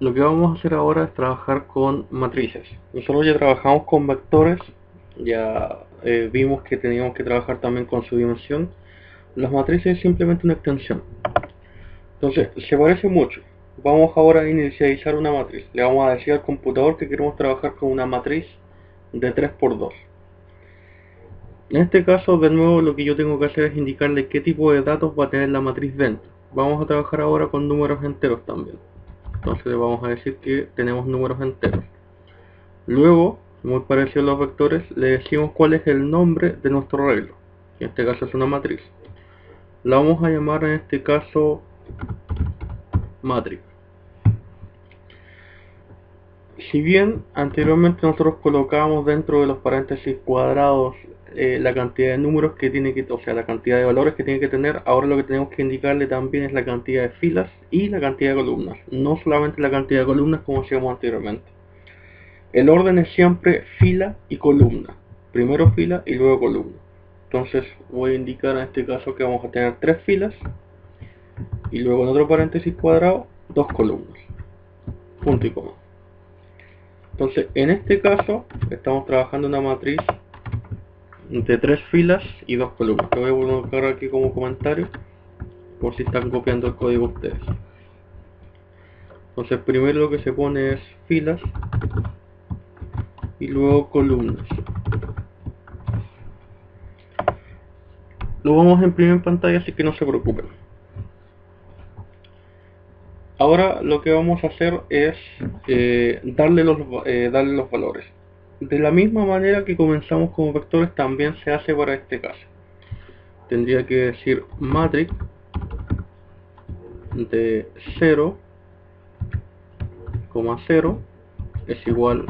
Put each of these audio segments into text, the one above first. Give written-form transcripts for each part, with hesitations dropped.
Lo que vamos a hacer ahora es trabajar con matrices. Nosotros ya trabajamos con vectores, ya vimos que teníamos que trabajar también con su dimensión. Las matrices es simplemente una extensión. Entonces, se parece mucho. Vamos ahora a inicializar una matriz. Le vamos a decir al computador que queremos trabajar con una matriz de 3×2. En este caso, de nuevo, lo que yo tengo que hacer es indicarle qué tipo de datos va a tener la matriz dentro. Vamos a trabajar ahora con números enteros también. Entonces le vamos a decir que tenemos números enteros. Luego, muy parecido a los vectores, le decimos cuál es el nombre de nuestro arreglo. En este caso es una matriz. La vamos a llamar en este caso matrix. Si bien anteriormente nosotros colocábamos dentro de los paréntesis cuadrados la cantidad de números que tiene que, o sea, la cantidad de valores que tiene que tener, ahora lo que tenemos que indicarle también es la cantidad de filas y la cantidad de columnas, no solamente la cantidad de columnas como hacíamos anteriormente. El orden es siempre fila y columna, primero fila y luego columna. Entonces voy a indicar en este caso que vamos a tener 3 filas y luego en otro paréntesis cuadrado 2 columnas, punto y coma. Entonces, en este caso, estamos trabajando una matriz de 3 filas y 2 columnas. Lo voy a colocar aquí como comentario, por si están copiando el código ustedes. Entonces, primero lo que se pone es filas y luego columnas. Lo vamos a imprimir en pantalla, así que no se preocupen. Ahora lo que vamos a hacer es darle los valores. De la misma manera que comenzamos con vectores, también se hace para este caso. Tendría que decir matrix de 0, 0 es igual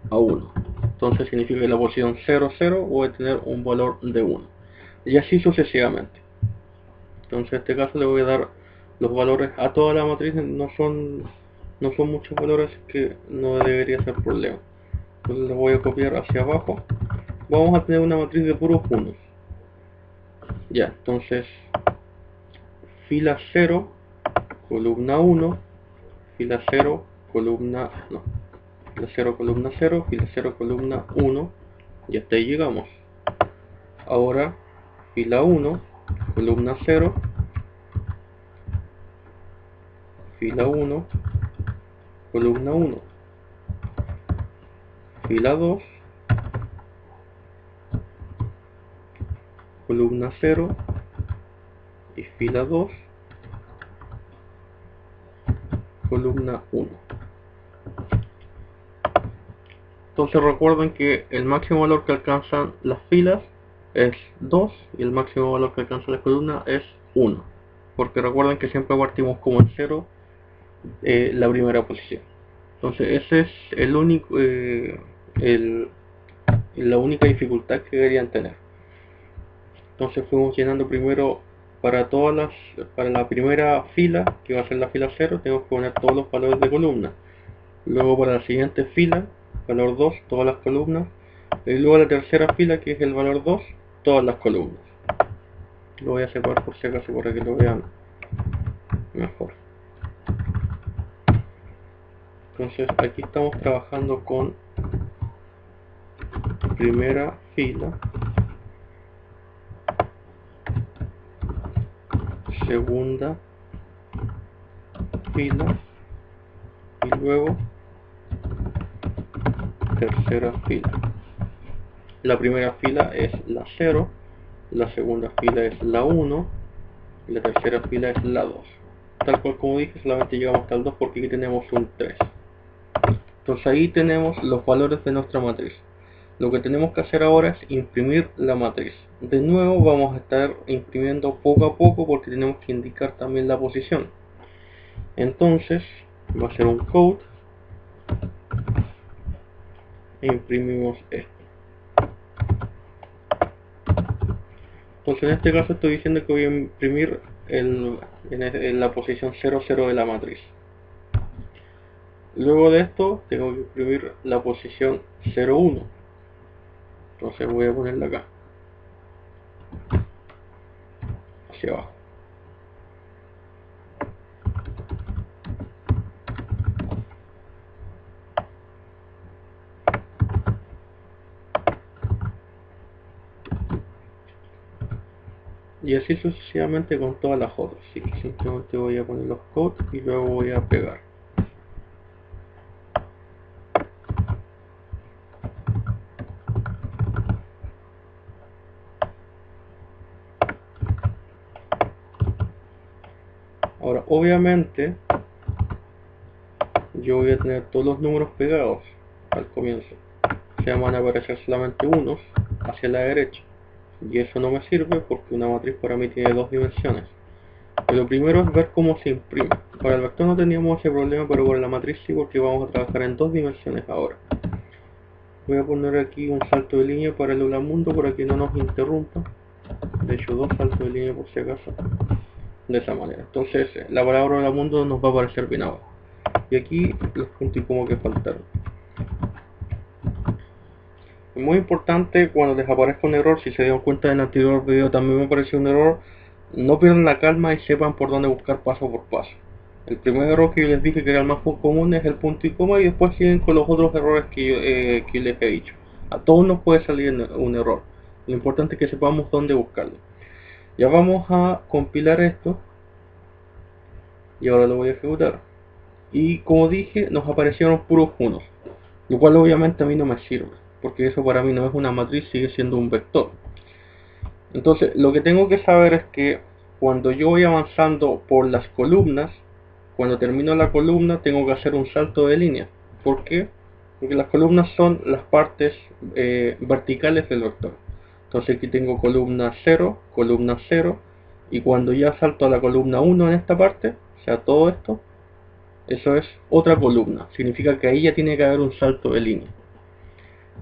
a 1. Entonces significa que en la posición 0, 0 voy a tener un valor de 1. Y así sucesivamente. Entonces en este caso le voy a dar los valores a toda la matriz, no son muchos valores, que no debería ser problema. Entonces lo voy a copiar hacia abajo. Vamos a tener una matriz de puros 1. Ya, entonces fila 0, columna 1, fila 0, columna, no, fila 0, columna 0, fila 0, columna 1, y hasta ahí llegamos. Ahora fila 1, columna 0, fila 1, columna 1, fila 2, columna 0 y fila 2, columna 1. Entonces recuerden que el máximo valor que alcanzan las filas es 2 y el máximo valor que alcanza la columna es 1, porque recuerden que siempre partimos como en 0 la primera posición. Entonces ese es el único la única dificultad que deberían tener. Entonces fuimos llenando primero para para la primera fila, que va a ser la fila 0, tengo que poner todos los valores de columna. Luego para la siguiente fila, valor 2, todas las columnas. Y luego la tercera fila, que es el valor 2, todas las columnas. Lo voy a separar por si acaso para que lo vean mejor. Entonces aquí estamos trabajando con primera fila, segunda fila y luego tercera fila. La primera fila es la 0, la segunda fila es la 1 y la tercera fila es la 2. Tal cual como dije, solamente llegamos hasta el 2 porque aquí tenemos un 3. Entonces ahí tenemos los valores de nuestra matriz. Lo que tenemos que hacer ahora es imprimir la matriz. De nuevo vamos a estar imprimiendo poco a poco porque tenemos que indicar también la posición. Entonces va a ser un code e imprimimos esto. Entonces en este caso estoy diciendo que voy a imprimir en la posición 0, 0 de la matriz. Luego de esto tengo que imprimir la posición 0, 1. Entonces voy a ponerla acá, hacia abajo. y así sucesivamente con todas las otras. Así que simplemente voy a poner los codes y luego voy a pegar. Ahora, obviamente, yo voy a tener todos los números pegados al comienzo. Se van a aparecer solamente unos hacia la derecha. Y eso no me sirve porque una matriz para mí tiene dos dimensiones. Y lo primero es ver cómo se imprime. Para el vector no teníamos ese problema, pero para la matriz sí, porque vamos a trabajar en dos dimensiones ahora. Voy a poner aquí un salto de línea para el Hola Mundo para que no nos interrumpa. De hecho, dos saltos de línea por si acaso. De esa manera. Entonces, la palabra Hola Mundo nos va a aparecer bien abajo. Y aquí los puntos y como que faltaron. Es muy importante cuando les aparezca un error, si se dieron cuenta en el anterior video también me apareció un error, no pierdan la calma y sepan por dónde buscar paso por paso. El primer error que yo les dije que era el más común es el punto y coma, y después siguen con los otros errores que yo les he dicho. A todos nos puede salir un error, lo importante es que sepamos dónde buscarlo. Ya vamos a compilar esto y ahora lo voy a ejecutar. Y como dije, nos aparecieron puros unos, lo cual obviamente a mí no me sirve, porque eso para mí no es una matriz, sigue siendo un vector. Entonces lo que tengo que saber es que cuando yo voy avanzando por las columnas, cuando termino la columna tengo que hacer un salto de línea. ¿Por qué? Porque las columnas son las partes verticales del vector. Entonces aquí tengo columna 0, y cuando ya salto a la columna 1 en esta parte, o sea todo esto, eso es otra columna, significa que ahí ya tiene que haber un salto de línea.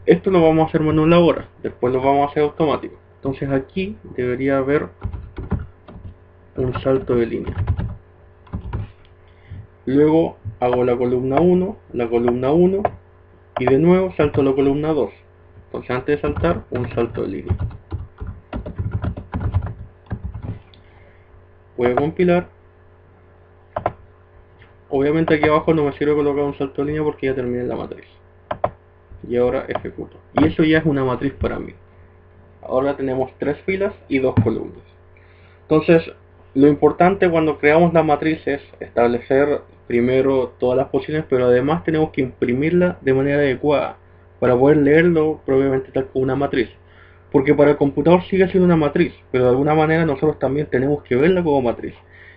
Esto lo vamos a hacer manual ahora, después lo vamos a hacer automático. Entonces aquí debería haber un salto de línea. Luego hago la columna 1, y de nuevo salto a la columna 2. Entonces antes de saltar, un salto de línea. Voy a compilar. Obviamente aquí abajo no me sirve colocar un salto de línea porque ya terminé la matriz. Y ahora ejecuto. Y eso ya es una matriz para mí. Ahora tenemos 3 filas y 2 columnas. Entonces, lo importante cuando creamos la matriz es establecer primero todas las posiciones, pero además tenemos que imprimirla de manera adecuada para poder leerlo propiamente tal como una matriz. Porque para el computador sigue siendo una matriz, pero de alguna manera nosotros también tenemos que verla como matriz.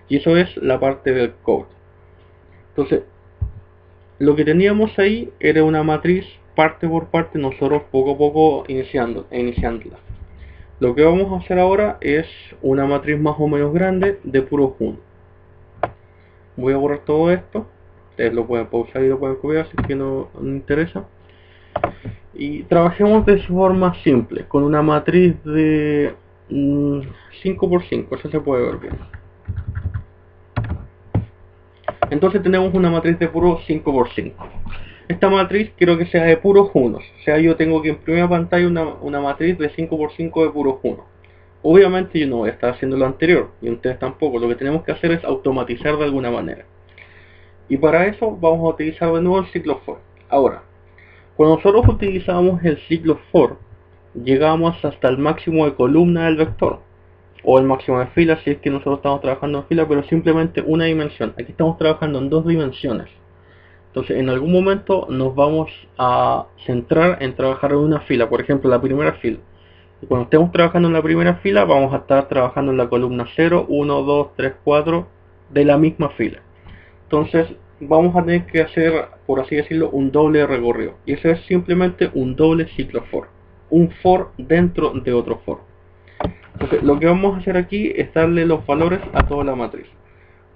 Y eso es la parte del code. Entonces, lo que teníamos ahí era una matriz parte por parte, nosotros poco a poco iniciándola. Lo que vamos a hacer ahora es una matriz más o menos grande de puros 1. Voy a borrar todo esto. Ustedes lo pueden pausar y lo pueden copiar si es que no interesa. Y trabajemos de forma simple, con una matriz de 5×5, eso se puede ver bien. Entonces tenemos una matriz de puro 5×5. Esta matriz quiero que sea de puros unos, o sea, yo tengo que imprimir a pantalla una matriz de 5×5 de puros unos. Obviamente yo no voy a estar haciendo lo anterior, y ustedes tampoco. Lo que tenemos que hacer es automatizar de alguna manera. Y para eso vamos a utilizar de nuevo el ciclo for. Ahora, cuando nosotros utilizamos el ciclo for, llegamos hasta el máximo de columna del vector, o el máximo de fila si es que nosotros estamos trabajando en fila, pero simplemente una dimensión. Aquí estamos trabajando en dos dimensiones. Entonces en algún momento nos vamos a centrar en trabajar en una fila, por ejemplo la primera fila. Y cuando estemos trabajando en la primera fila vamos a estar trabajando en la columna 0, 1, 2, 3, 4 de la misma fila. Entonces vamos a tener que hacer, por así decirlo, un doble recorrido. Y eso es simplemente un doble ciclo for. Un for dentro de otro for. Entonces lo que vamos a hacer aquí es darle los valores a toda la matriz.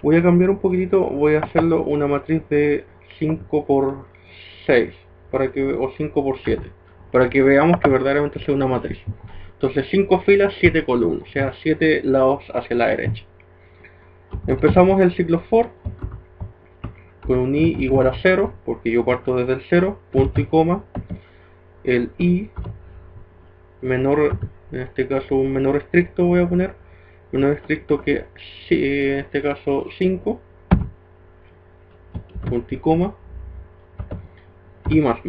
Voy a cambiar un poquitito, voy a hacerlo una matriz de 5×6 o 5×7 para que veamos que verdaderamente sea una matriz. Entonces 5 filas, 7 columnas, o sea 7 lados hacia la derecha. Empezamos el ciclo for con un i igual a 0, porque yo parto desde el 0, punto y coma, el i menor, en este caso un menor estricto voy a poner, menor estricto que en este caso 5, punto y coma, y más.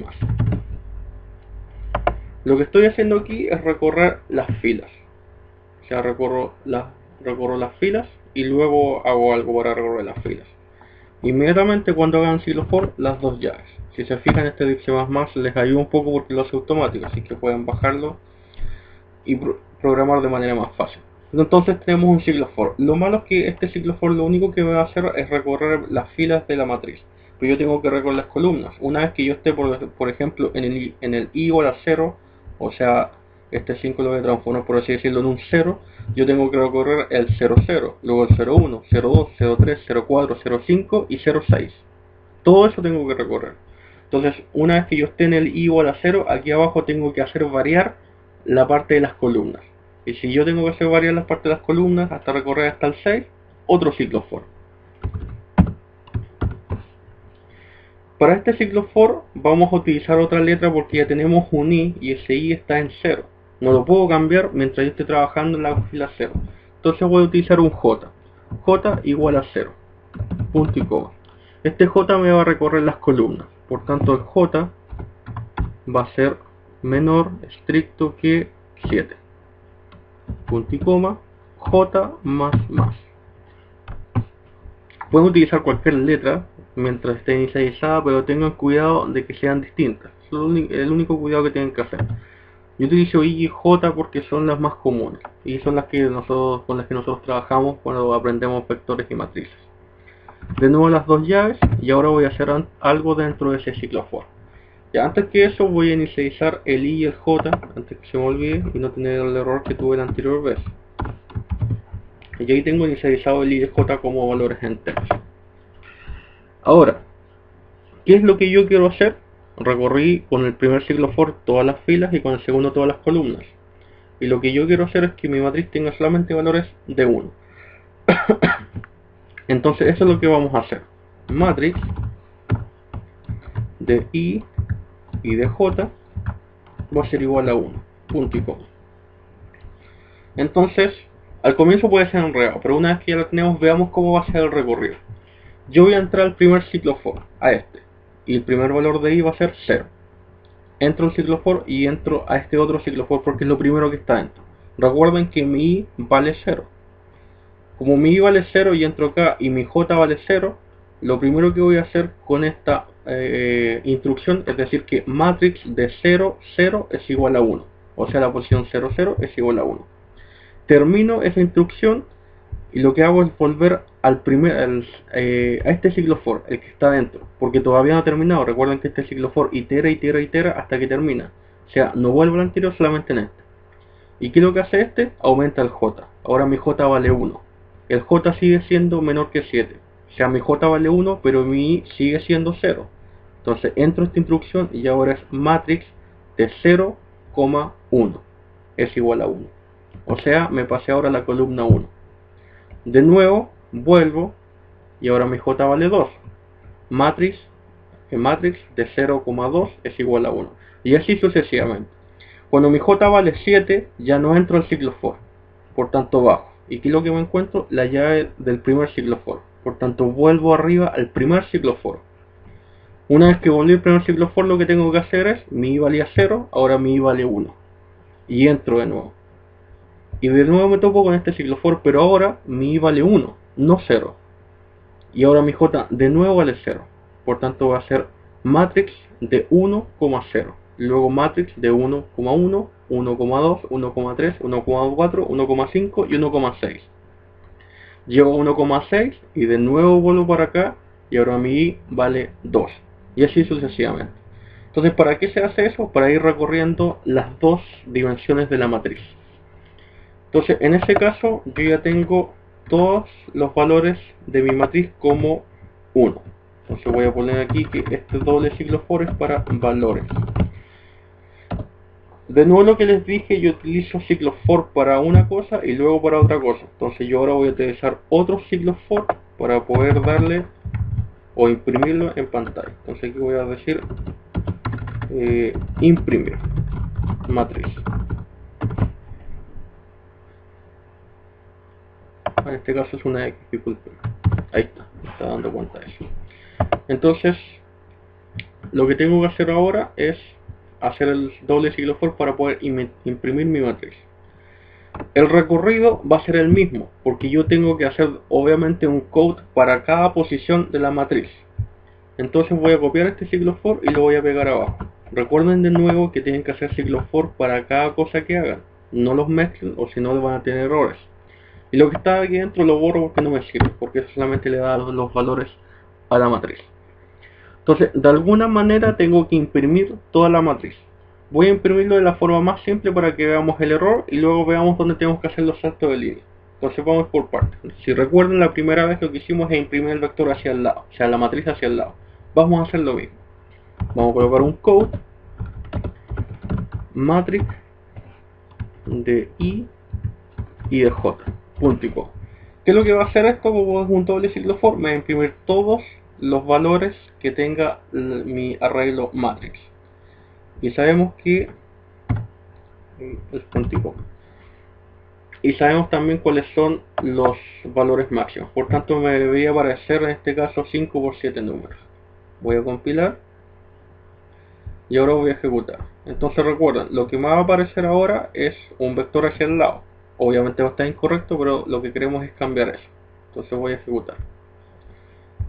Lo que estoy haciendo aquí es recorrer las filas. O sea, recorro las filas y luego hago algo para recorrer las filas. Inmediatamente cuando hagan ciclo for, las dos llaves. Si se fijan, este Eclipse++ les ayuda un poco porque lo hace automático, así que pueden bajarlo y programar de manera más fácil. Entonces tenemos un ciclo for. Lo malo es que este ciclo for lo único que me va a hacer es recorrer las filas de la matriz, pero yo tengo que recorrer las columnas. Una vez que yo esté por ejemplo en el i igual a 0, o sea, este 5 lo voy a transformar por así decirlo en un 0, yo tengo que recorrer el 00, luego el 01, 02, 03, 04, 05 y 06. Todo eso tengo que recorrer. Entonces, una vez que yo esté en el i igual a 0, aquí abajo tengo que hacer variar la parte de las columnas. Y si yo tengo que hacer variar la parte de las columnas hasta recorrer hasta el 6, otro ciclo for. Para este ciclo for vamos a utilizar otra letra porque ya tenemos un i y ese i está en 0. No lo puedo cambiar mientras yo esté trabajando en la fila 0. Entonces voy a utilizar un j. J igual a 0. Punto y coma. Este j me va a recorrer las columnas. Por tanto el j va a ser menor estricto que 7. Punto y coma. J más más. Pueden utilizar cualquier letra mientras esté inicializada, pero tengan cuidado de que sean distintas. Es el único cuidado que tienen que hacer. Yo utilizo I y J porque son las más comunes y son las que con las que nosotros trabajamos cuando aprendemos vectores y matrices. De nuevo las dos llaves y ahora voy a hacer algo dentro de ese ciclo for. Ya, antes que eso voy a inicializar el I y el J antes que se me olvide y no tener el error que tuve la anterior vez. Y ahí tengo inicializado el I y el J como valores enteros. Ahora, ¿qué es lo que yo quiero hacer? Recorrí con el primer ciclo for todas las filas y con el segundo todas las columnas. Y lo que yo quiero hacer es que mi matriz tenga solamente valores de 1. Entonces eso es lo que vamos a hacer. Matrix de I y de J va a ser igual a 1. Punto y coma. Entonces, al comienzo puede ser enredado, pero una vez que ya lo tenemos, veamos cómo va a ser el recorrido. Yo voy a entrar al primer ciclo for, a este, y el primer valor de I va a ser 0. Entro al ciclo for y entro a este otro ciclo for porque es lo primero que está dentro. Recuerden que mi I vale 0. Como mi I vale 0 y entro acá y mi J vale 0, lo primero que voy a hacer con esta instrucción es decir que matrix de 0, 0 es igual a 1. O sea, la posición 0, 0 es igual a 1. Termino esa instrucción y lo que hago es volver a este ciclo for, el que está dentro, porque todavía no ha terminado. Recuerden que este ciclo for itera, itera, itera hasta que termina. O sea, no vuelvo al anterior, solamente en este. ¿Y qué es lo que hace este? Aumenta el J. Ahora mi J vale 1. El J sigue siendo menor que 7. O sea, mi J vale 1, pero mi I sigue siendo 0. Entonces entro a esta instrucción y ahora es matrix de 0,1 es igual a 1. O sea, me pasé ahora a la columna 1. De nuevo, vuelvo y ahora mi J vale 2. Matrix de 0,2 es igual a 1. Y así sucesivamente. Cuando mi J vale 7, ya no entro al ciclo for. Por tanto, bajo. ¿Y qué es lo que me encuentro? La llave del primer ciclo for. Por tanto, vuelvo arriba al primer ciclo for. Una vez que volví al primer ciclo for, lo que tengo que hacer es, mi I valía 0, ahora mi I vale 1. Y entro de nuevo. Y de nuevo me topo con este ciclo for, pero ahora mi I vale 1, no 0. Y ahora mi J de nuevo vale 0. Por tanto va a ser matrix de 1,0. Luego matrix de 1,1, 1,2, 1,3, 1,4, 1,5 y 1,6. Llego a 1,6 y de nuevo vuelvo para acá y ahora mi I vale 2. Y así sucesivamente. Entonces, ¿para qué se hace eso? Para ir recorriendo las dos dimensiones de la matriz. Entonces, en este caso, yo ya tengo todos los valores de mi matriz como 1. Entonces voy a poner aquí que este doble ciclo for es para valores. De nuevo lo que les dije, yo utilizo ciclo for para una cosa y luego para otra cosa. Entonces yo ahora voy a utilizar otro ciclo for para poder darle o imprimirlo en pantalla. Entonces aquí voy a decir imprimir matriz. En este caso es una X, disculpen. Ahí está, me está dando cuenta de eso. Entonces, lo que tengo que hacer ahora es hacer el doble ciclo for para poder imprimir mi matriz. El recorrido va a ser el mismo, porque yo tengo que hacer obviamente un code para cada posición de la matriz. Entonces voy a copiar este ciclo for y lo voy a pegar abajo. Recuerden de nuevo que tienen que hacer ciclo for para cada cosa que hagan. No los mezclen o si no van a tener errores. Y lo que está aquí dentro lo borro porque no me sirve, porque eso solamente le da los valores a la matriz. Entonces, de alguna manera tengo que imprimir toda la matriz. Voy a imprimirlo de la forma más simple para que veamos el error y luego veamos dónde tenemos que hacer los saltos de línea. Entonces vamos por partes. Si recuerdan, la primera vez lo que hicimos es imprimir el vector hacia el lado, o sea, la matriz hacia el lado. Vamos a hacer lo mismo. Vamos a colocar un code matrix de I y de J, punto y co. ¿Qué es lo que va a hacer esto? Como es un doble ciclo for, me va a imprimir todos los valores que tenga mi arreglo matrix. Y sabemos que el punto y co. Y sabemos también cuáles son los valores máximos. Por tanto me debería aparecer en este caso 5 por 7 números. Voy a compilar y ahora voy a ejecutar. Entonces recuerden, lo que me va a aparecer ahora es un vector hacia el lado. Obviamente va a estar incorrecto, pero lo que queremos es cambiar eso. Entonces voy a ejecutar.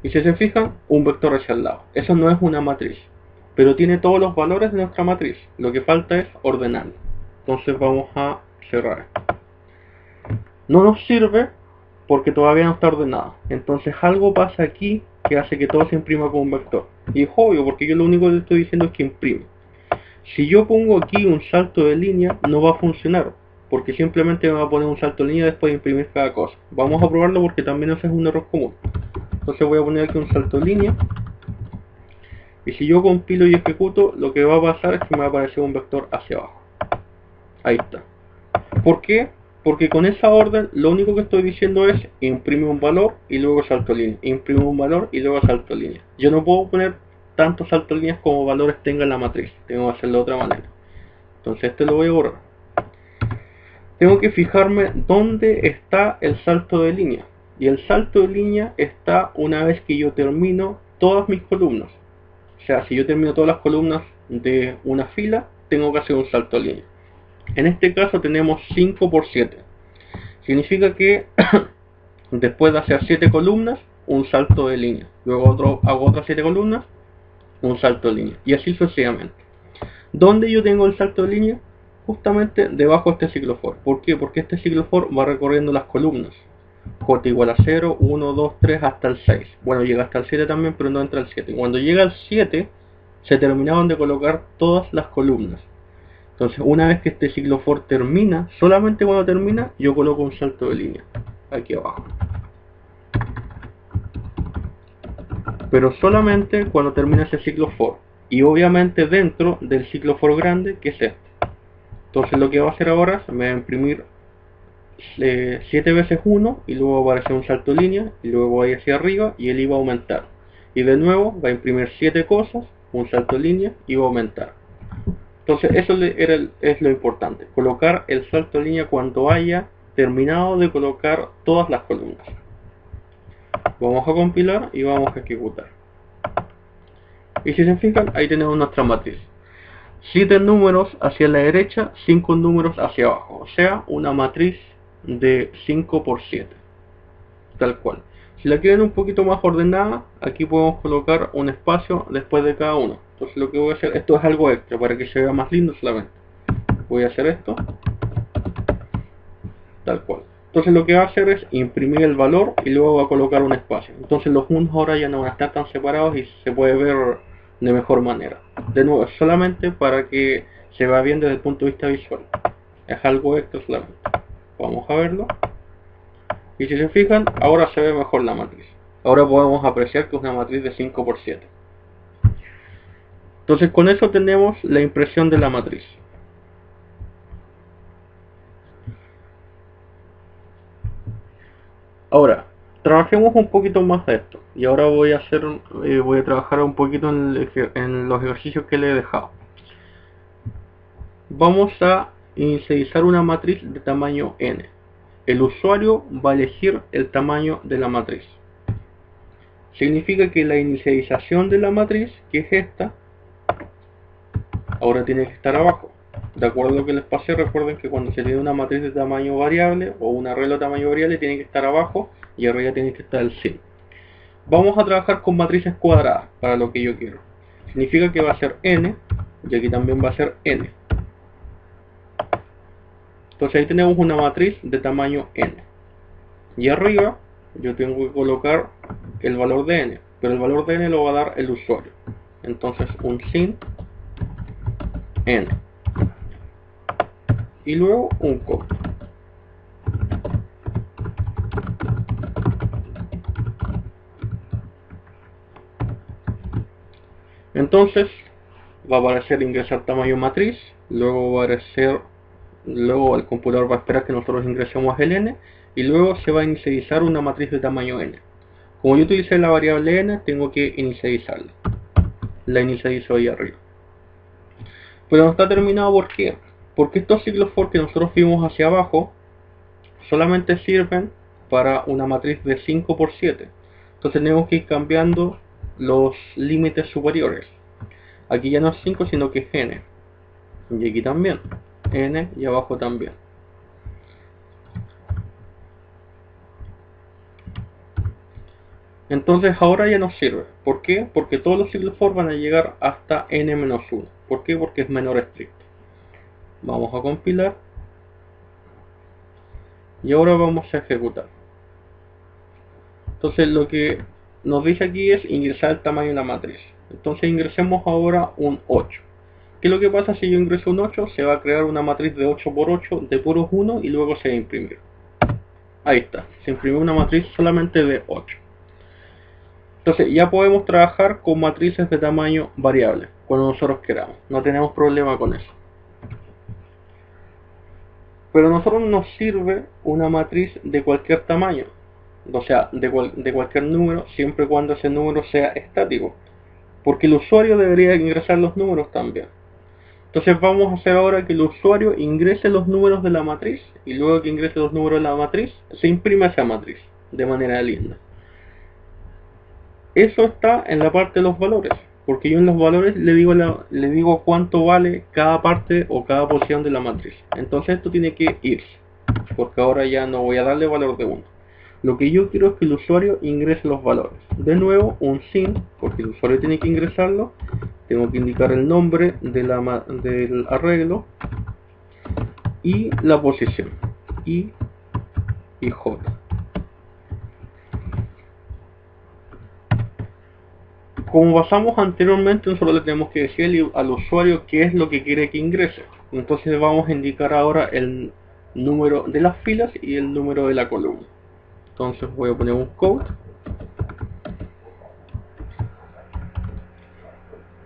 Y si se fijan, un vector hacia el lado. Eso no es una matriz, pero tiene todos los valores de nuestra matriz. Lo que falta es ordenarlo. Entonces vamos a cerrar esto. No nos sirve porque todavía no está ordenado. Entonces algo pasa aquí que hace que todo se imprima con un vector. Y es obvio, porque yo lo único que le estoy diciendo es que imprime. Si yo pongo aquí un salto de línea, no va a funcionar, porque simplemente me va a poner un salto de línea después de imprimir cada cosa. Vamos a probarlo porque también ese es un error común. Entonces voy a poner aquí un salto de línea. Y si yo compilo y ejecuto, lo que va a pasar es que me va a aparecer un vector hacia abajo. Ahí está. ¿Por qué? Porque con esa orden lo único que estoy diciendo es imprime un valor y luego salto línea, imprime un valor y luego salto línea. Yo no puedo poner tantos saltos líneas como valores tenga la matriz, tengo que hacerlo de otra manera. Entonces este lo voy a borrar. Tengo que fijarme dónde está el salto de línea, y el salto de línea está una vez que yo termino todas mis columnas. O sea, si yo termino todas las columnas de una fila, tengo que hacer un salto de línea. En este caso tenemos 5 por 7. Significa que después de hacer 7 columnas, un salto de línea. Luego hago otras 7 columnas, un salto de línea. Y así sucesivamente. ¿Dónde yo tengo el salto de línea? Justamente debajo de este ciclo for. ¿Por qué? Porque este ciclo for va recorriendo las columnas. J igual a 0, 1, 2, 3 hasta el 6. Bueno, llega hasta el 7 también, pero no entra el 7. Cuando llega al 7, se terminaron de colocar todas las columnas. Entonces, una vez que este ciclo for termina, solamente cuando termina, yo coloco un salto de línea aquí abajo. Pero solamente cuando termina ese ciclo for. Y obviamente dentro del ciclo for grande, que es este. Entonces lo que va a hacer ahora es me va a imprimir 7 veces 1 y luego va a aparecer un salto de línea y luego va a ir hacia arriba y él iba a aumentar. Y de nuevo va a imprimir 7 cosas, un salto de línea y va a aumentar. Entonces eso es lo importante, colocar el salto de línea cuando haya terminado de colocar todas las columnas. Vamos a compilar y vamos a ejecutar. Y si se fijan, ahí tenemos nuestra matriz. 7 números hacia la derecha, 5 números hacia abajo. O sea, una matriz de 5 por 7. Tal cual. Si la quieren un poquito más ordenada, aquí podemos colocar un espacio después de cada uno. Entonces lo que voy a hacer, esto es algo extra para que se vea más lindo solamente. Voy a hacer esto. Tal cual. Entonces lo que va a hacer es imprimir el valor y luego va a colocar un espacio. Entonces los unos ahora ya no van a estar tan separados y se puede ver de mejor manera. De nuevo, solamente para que se vea bien desde el punto de vista visual. Es algo extra solamente. Vamos a verlo. Y si se fijan, ahora se ve mejor la matriz. Ahora podemos apreciar que es una matriz de 5 por 7. Entonces con eso tenemos la impresión de la matriz. Ahora, trabajemos un poquito más de esto. Y ahora voy a trabajar un poquito en los ejercicios que le he dejado. Vamos a inicializar una matriz de tamaño n. El usuario va a elegir el tamaño de la matriz. Significa que la inicialización de la matriz, que es esta, ahora tiene que estar abajo. De acuerdo a lo que les pasé, recuerden que cuando se tiene una matriz de tamaño variable o un arreglo de tamaño variable tiene que estar abajo y arriba tiene que estar el sin. Vamos a trabajar con matrices cuadradas para lo que yo quiero. Significa que va a ser n y aquí también va a ser n. Entonces ahí tenemos una matriz de tamaño n. Y arriba yo tengo que colocar el valor de n, pero el valor de n lo va a dar el usuario. Entonces un sin n. Y luego un code. Entonces va a aparecer ingresar tamaño matriz, luego va a aparecer, luego el computador va a esperar que nosotros ingresemos el n y luego se va a inicializar una matriz de tamaño n. Como yo utilicé la variable n, tengo que inicializarla. La inicializo ahí arriba. Pero no está terminado, ¿por qué? Porque estos ciclos for que nosotros vimos hacia abajo solamente sirven para una matriz de 5 por 7. Entonces tenemos que ir cambiando los límites superiores. Aquí ya no es 5 sino que es n. Y aquí también n y abajo también. Entonces ahora ya nos sirve. ¿Por qué? Porque todos los ciclos for van a llegar hasta n-1. ¿Por qué? Porque es menor estricto. Vamos a compilar. Y ahora vamos a ejecutar. Entonces lo que nos dice aquí es ingresar el tamaño de la matriz. Entonces ingresemos ahora un 8. ¿Qué es lo que pasa si yo ingreso un 8? Se va a crear una matriz de 8 por 8 de puros 1 y luego se va a imprimir. Ahí está. Se imprimió una matriz solamente de 8. Entonces ya podemos trabajar con matrices de tamaño variable cuando nosotros queramos. No tenemos problema con eso. Pero a nosotros nos sirve una matriz de cualquier tamaño. O sea, de cualquier número, siempre y cuando ese número sea estático. Porque el usuario debería ingresar los números también. Entonces vamos a hacer ahora que el usuario ingrese los números de la matriz. Y luego que ingrese los números de la matriz, se imprime esa matriz de manera linda. Eso está en la parte de los valores, porque yo en los valores le digo cuánto vale cada parte o cada posición de la matriz. Entonces esto tiene que irse, porque ahora ya no voy a darle valor de 1. Lo que yo quiero es que el usuario ingrese los valores. De nuevo, un sin, porque el usuario tiene que ingresarlo. Tengo que indicar el nombre de del arreglo y la posición, I y J. Como pasamos anteriormente, nosotros le tenemos que decir al usuario qué es lo que quiere que ingrese. Entonces vamos a indicar ahora el número de las filas y el número de la columna. Entonces voy a poner un code.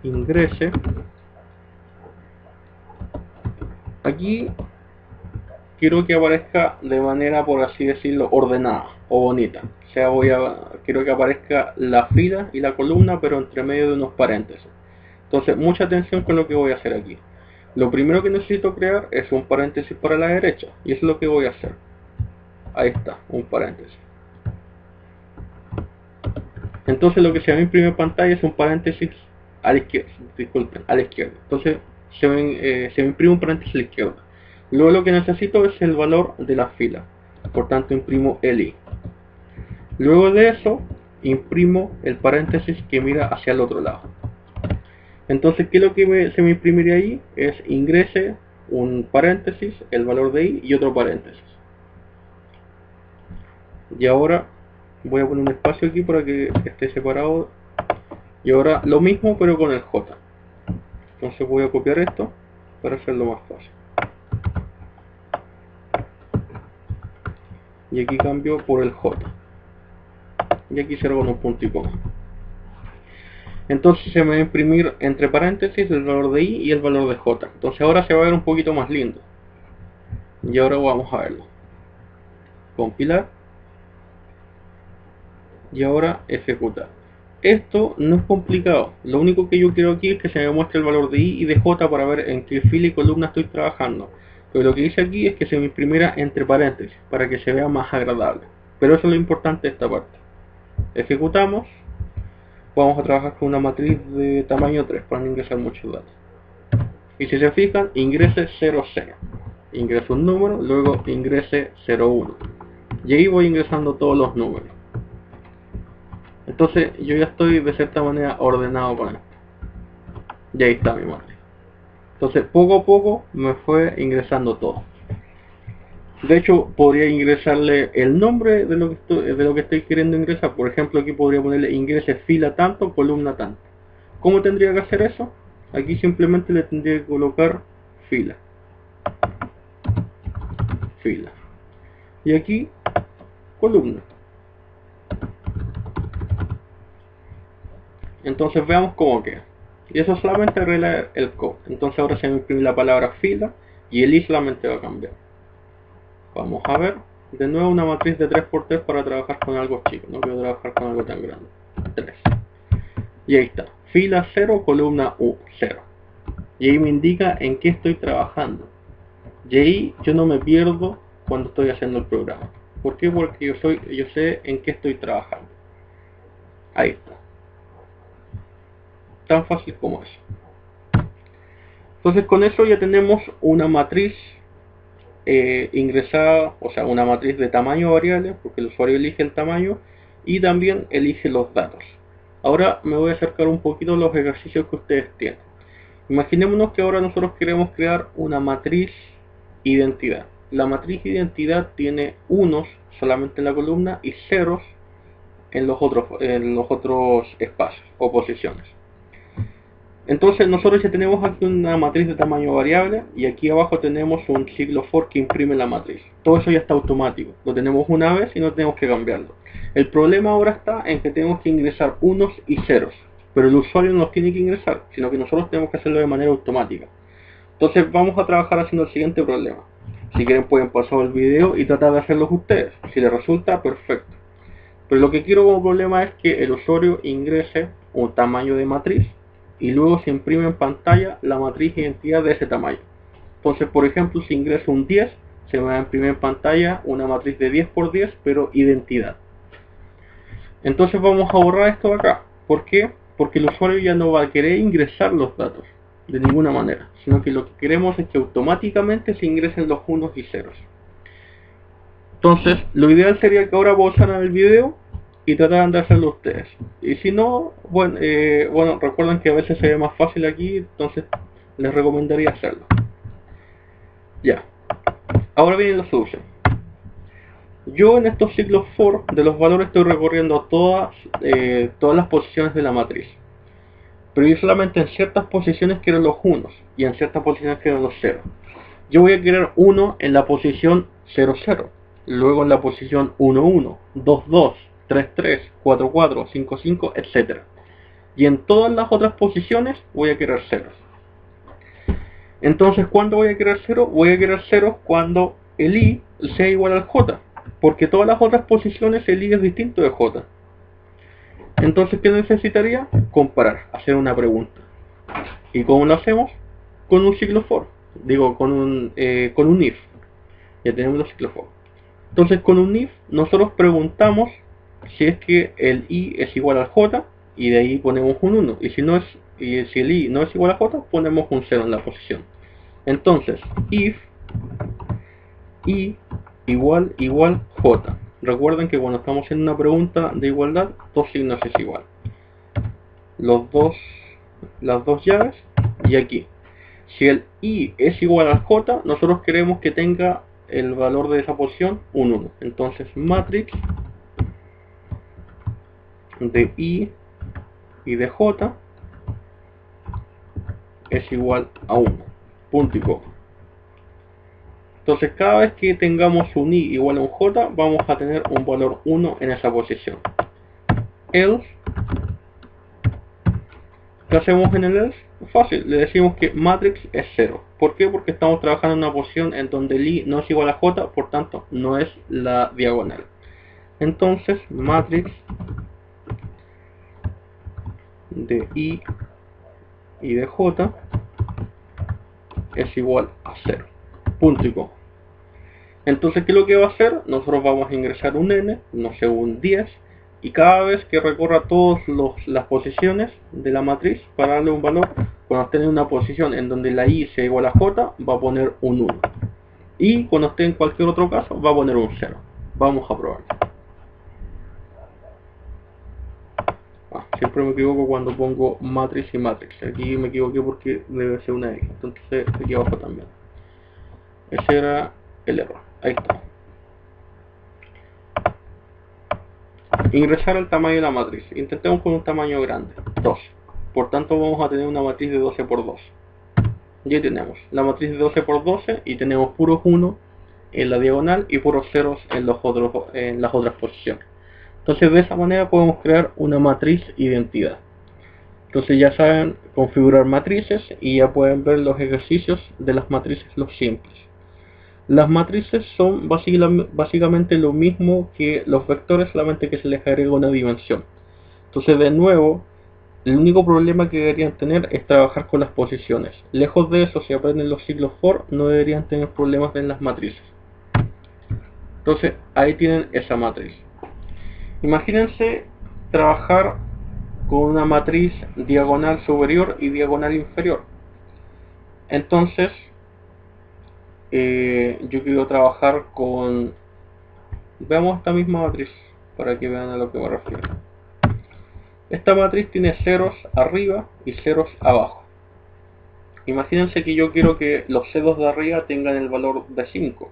Ingrese. Aquí quiero que aparezca de manera, por así decirlo, ordenada o bonita. O sea, quiero que aparezca la fila y la columna, pero entre medio de unos paréntesis. Entonces, mucha atención con lo que voy a hacer aquí. Lo primero que necesito crear es un paréntesis para la derecha, y eso es lo que voy a hacer. Ahí está, un paréntesis. Entonces lo que se me imprime en pantalla es un paréntesis a la izquierda, disculpen, a la izquierda. Entonces se me imprime un paréntesis a la izquierda. Luego lo que necesito es el valor de la fila, por tanto imprimo el i. Luego de eso imprimo el paréntesis que mira hacia el otro lado. Entonces, ¿qué es lo que se me imprimiría ahí? Es ingrese un paréntesis, el valor de i y otro paréntesis. Y ahora voy a poner un espacio aquí para que esté separado. Y ahora lo mismo pero con el j. Entonces voy a copiar esto para hacerlo más fácil. Y aquí cambio por el j. Y aquí cierro con un punto y coma. Entonces se me va a imprimir entre paréntesis el valor de i y el valor de j. Entonces ahora se va a ver un poquito más lindo. Y ahora vamos a verlo. Compilar. Y ahora ejecutar. Esto no es complicado. Lo único que yo quiero aquí es que se me muestre el valor de i y de j para ver en qué fila y columna estoy trabajando. Pero lo que dice aquí es que se me imprimiera entre paréntesis para que se vea más agradable. Pero eso es lo importante de esta parte. Ejecutamos. Vamos a trabajar con una matriz de tamaño 3 para no ingresar muchos datos. Y si se fijan, ingrese 00. Ingreso un número, luego ingrese 01. Y ahí voy ingresando todos los números. Entonces yo ya estoy de cierta manera ordenado con esto. Y ahí está mi matriz. Entonces poco a poco me fue ingresando todo. De hecho, podría ingresarle el nombre de lo que estoy queriendo ingresar. Por ejemplo, aquí podría ponerle ingrese fila tanto, columna tanto. ¿Cómo tendría que hacer eso? Aquí simplemente le tendría que colocar fila. Fila. Y aquí, columna. Entonces veamos cómo queda. Y eso solamente arregla el code. Entonces ahora se me imprime la palabra fila y el i solamente va a cambiar. Vamos a ver. De nuevo una matriz de 3×3 para trabajar con algo chico. No quiero trabajar con algo tan grande. 3. Y ahí está. Fila 0, columna U 0. Y ahí me indica en qué estoy trabajando. Y ahí yo no me pierdo cuando estoy haciendo el programa. ¿Por qué? Porque yo sé en qué estoy trabajando. Ahí está. Tan fácil como eso. Entonces con eso ya tenemos una matriz ingresada, o sea, una matriz de tamaño variable, porque el usuario elige el tamaño y también elige los datos. Ahora me voy a acercar un poquito a los ejercicios que ustedes tienen. Imaginémonos que ahora nosotros queremos crear una matriz identidad. La matriz identidad tiene unos solamente en la columna y ceros en los otros espacios o posiciones. Entonces nosotros ya tenemos aquí una matriz de tamaño variable y aquí abajo tenemos un ciclo for que imprime la matriz. Todo eso ya está automático, lo tenemos una vez y no tenemos que cambiarlo. El problema ahora está en que tenemos que ingresar unos y ceros, pero el usuario no los tiene que ingresar, sino que nosotros tenemos que hacerlo de manera automática. Entonces vamos a trabajar haciendo el siguiente problema. Si quieren pueden pasar el video y tratar de hacerlo ustedes. Si les resulta, perfecto. Pero lo que quiero como problema es que el usuario ingrese un tamaño de matriz y luego se imprime en pantalla la matriz identidad de ese tamaño. Entonces, por ejemplo, si ingreso un 10, se me va a imprimir en pantalla una matriz de 10×10, pero identidad. Entonces vamos a borrar esto de acá. ¿Por qué? Porque el usuario ya no va a querer ingresar los datos de ninguna manera, sino que lo que queremos es que automáticamente se ingresen los unos y ceros. Entonces, lo ideal sería que ahora pausaran el video y trataran de hacerlo ustedes. Y si no, bueno, recuerden que a veces se ve más fácil aquí, entonces les recomendaría hacerlo. Ya. Ahora viene la solución. Yo en estos ciclos for de los valores estoy recorriendo todas las posiciones de la matriz. Pero yo solamente en ciertas posiciones quiero los unos y en ciertas posiciones quiero los ceros. Yo voy a querer 1 en la posición 0, 0. Luego en la posición 1, 1, 2, 2, 3, 3, 4, 4, 5, 5, etc. Y en todas las otras posiciones voy a querer ceros. Entonces, ¿cuándo voy a querer 0? Voy a querer 0 cuando el i sea igual al j. Porque todas las otras posiciones el i es distinto de j. Entonces, ¿qué necesitaría? Comparar, hacer una pregunta. ¿Y cómo lo hacemos? Con un ciclo for. Digo, con un if. Ya tenemos los ciclos for. Entonces, con un if, nosotros preguntamos si es que el i es igual al j, y de ahí ponemos un 1. Y si el i no es igual a j, ponemos un 0 en la posición. Entonces, if i igual j. Recuerden que cuando estamos haciendo una pregunta de igualdad, dos signos es igual. Las dos llaves, y aquí. Si el i es igual al j, nosotros queremos que tenga el valor de esa posición un 1. Entonces, matrix de i y de j es igual a 1. Punto y coma. Entonces, cada vez que tengamos un i igual a un j, vamos a tener un valor 1 en esa posición. Else, ¿qué hacemos en el else? Fácil, le decimos que matrix es 0. ¿Por qué? Porque estamos trabajando en una posición en donde el i no es igual a j, por tanto, no es la diagonal. Entonces, matrix de i y de j es igual a 0. Punto y coma. Entonces, ¿qué es lo que va a hacer? Nosotros vamos a ingresar un n, no sé, un 10, y cada vez que recorra todas las posiciones de la matriz para darle un valor, cuando esté en una posición en donde la y sea igual a j, va a poner un 1. Y cuando esté en cualquier otro caso, va a poner un 0. Vamos a probarlo. Siempre me equivoco cuando pongo matriz y matrix. Aquí me equivoqué porque debe ser una X. Entonces aquí abajo también. Ese era el error. Ahí está. Ingresar el tamaño de la matriz. Intentemos con un tamaño grande. 12. Por tanto vamos a tener una matriz de 12 por 12. Ya tenemos la matriz de 12 por 12 y tenemos puros 1 en la diagonal y puros ceros en las otras posiciones. Entonces de esa manera podemos crear una matriz identidad. Entonces ya saben configurar matrices y ya pueden ver los ejercicios de las matrices, los simples. Las matrices son básicamente lo mismo que los vectores, solamente que se les agrega una dimensión. Entonces de nuevo, el único problema que deberían tener es trabajar con las posiciones. Lejos de eso, si aprenden los ciclos for, no deberían tener problemas en las matrices. Entonces ahí tienen esa matriz. Imagínense trabajar con una matriz diagonal superior y diagonal inferior. Entonces, yo quiero trabajar con... Veamos esta misma matriz para que vean a lo que me refiero. Esta matriz tiene ceros arriba y ceros abajo. Imagínense que yo quiero que los ceros de arriba tengan el valor de 5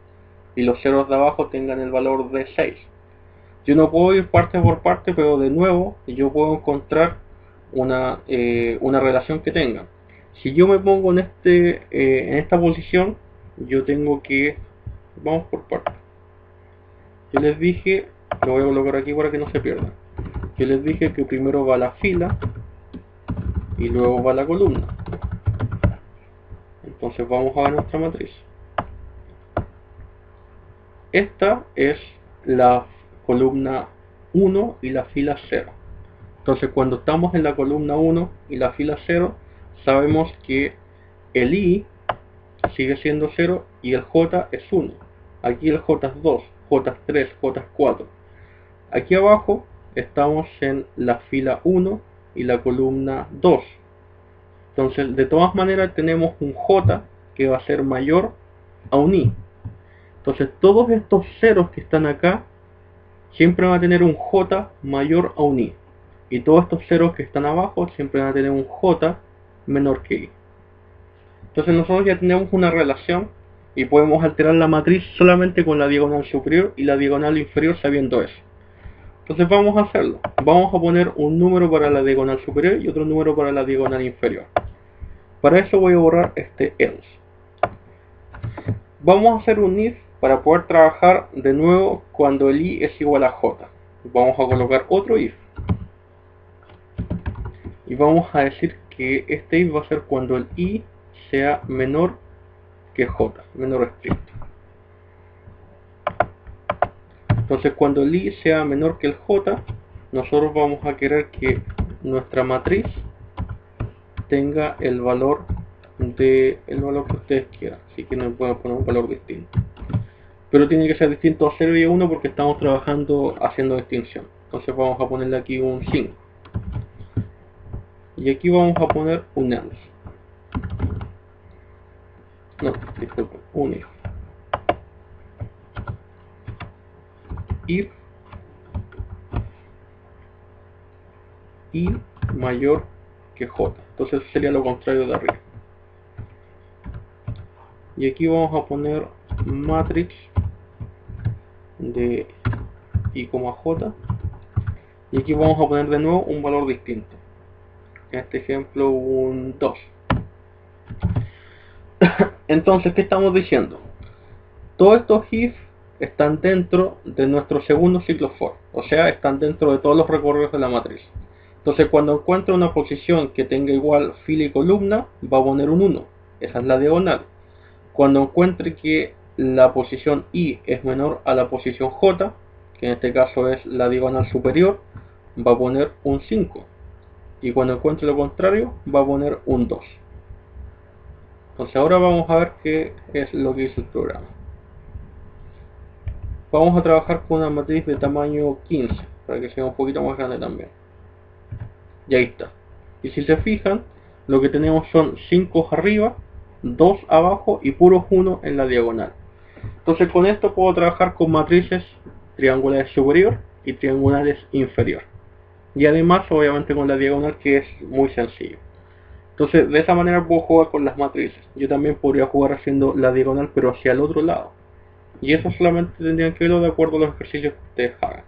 y los ceros de abajo tengan el valor de 6. Yo no puedo ir parte por parte, pero de nuevo yo puedo encontrar una relación que tengan. Si yo me pongo en esta posición, yo tengo que... Vamos por partes. Yo les dije, lo voy a colocar aquí para que no se pierda. Yo les dije que primero va la fila y luego va la columna. Entonces vamos a ver nuestra matriz. Esta es la columna 1 y la fila 0. Entonces cuando estamos en la columna 1 y la fila 0, sabemos que el i sigue siendo 0 y el j es 1. Aquí el j es 2, j es 3, j es 4. Aquí abajo estamos en la fila 1 y la columna 2. Entonces de todas maneras tenemos un j que va a ser mayor a un i. Entonces todos estos ceros que están acá siempre van a tener un j mayor a un i. Y todos estos ceros que están abajo siempre van a tener un j menor que i. Entonces nosotros ya tenemos una relación y podemos alterar la matriz solamente con la diagonal superior y la diagonal inferior sabiendo eso. Entonces vamos a hacerlo. Vamos a poner un número para la diagonal superior y otro número para la diagonal inferior. Para eso voy a borrar este else. Vamos a hacer un if para poder trabajar de nuevo cuando el i es igual a j. Vamos a colocar otro if. Y vamos a decir que este if va a ser cuando el i sea menor que j, menor estricto. Entonces cuando el i sea menor que el j, nosotros vamos a querer que nuestra matriz tenga el valor que ustedes quieran. Si quieren pueden poner un valor distinto, pero tiene que ser distinto a 0 y a 1 porque estamos trabajando haciendo distinción. Entonces vamos a ponerle aquí un 5 y aquí vamos a poner un else. No, disculpen, un if i mayor que j. Entonces sería lo contrario de arriba. Y aquí vamos a poner matrix de i, j. Y aquí vamos a poner de nuevo un valor distinto. En este ejemplo un 2. Entonces, ¿qué estamos diciendo? Todos estos if están dentro de nuestro segundo ciclo for. O sea, están dentro de todos los recorridos de la matriz. Entonces cuando encuentre una posición que tenga igual fila y columna, va a poner un 1. Esa es la diagonal. Cuando encuentre que la posición i es menor a la posición j, que en este caso es la diagonal superior, va a poner un 5. Y cuando encuentre lo contrario, va a poner un 2. Entonces ahora vamos a ver qué es lo que hizo el programa. Vamos a trabajar con una matriz de tamaño 15, para que sea un poquito más grande también. Y ahí está. Y si se fijan, lo que tenemos son 5 arriba, 2 abajo y puros 1 en la diagonal. Entonces con esto puedo trabajar con matrices triangulares superior y triangulares inferior. Y además obviamente con la diagonal, que es muy sencillo. Entonces de esa manera puedo jugar con las matrices. Yo también podría jugar haciendo la diagonal pero hacia el otro lado. Y eso solamente tendrían que verlo de acuerdo a los ejercicios que ustedes hagan.